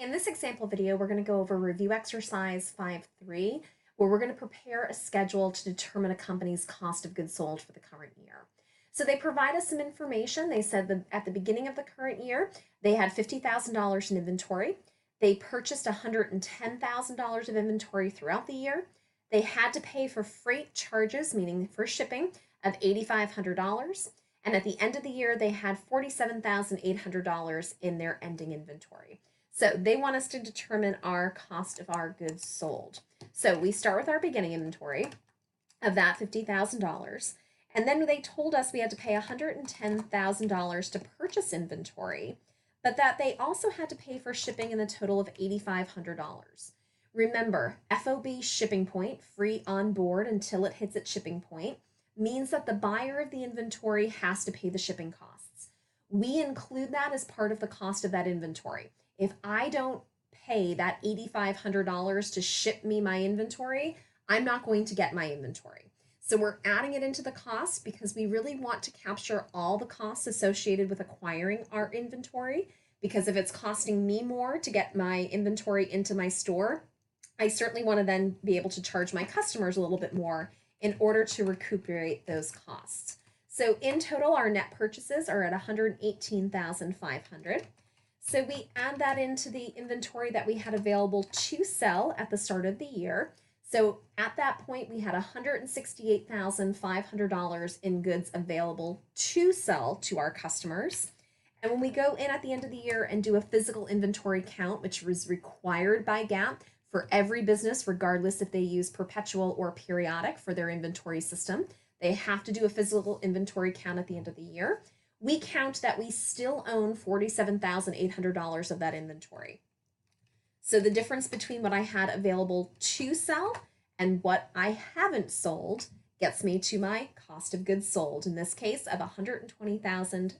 In this example video, we're going to go over review exercise 5.3, where we're going to prepare a schedule to determine a company's cost of goods sold for the current year. So they provide us some information. They said that at the beginning of the current year, they had $50,000 in inventory. They purchased $110,000 of inventory throughout the year. They had to pay for freight charges, meaning for shipping, of $8,500. And at the end of the year, they had $47,800 in their ending inventory. So they want us to determine our cost of our goods sold. So we start with our beginning inventory of that $50,000. And then they told us we had to pay $110,000 to purchase inventory, but that they also had to pay for shipping in the total of $8,500. Remember, FOB shipping point, free on board until it hits its shipping point, means that the buyer of the inventory has to pay the shipping costs. We include that as part of the cost of that inventory. If I don't pay that $8,500 to ship me my inventory, I'm not going to get my inventory. So we're adding it into the cost because we really want to capture all the costs associated with acquiring our inventory, because if it's costing me more to get my inventory into my store, I certainly want to then be able to charge my customers a little bit more in order to recuperate those costs. So in total, our net purchases are at $118,500. So we add that into the inventory that we had available to sell at the start of the year. So at that point, we had $168,500 in goods available to sell to our customers. And when we go in at the end of the year and do a physical inventory count, which was required by GAAP for every business, regardless if they use perpetual or periodic for their inventory system, they have to do a physical inventory count at the end of the year. We count that we still own $47,800 of that inventory. So the difference between what I had available to sell and what I haven't sold gets me to my cost of goods sold, in this case of $120,700.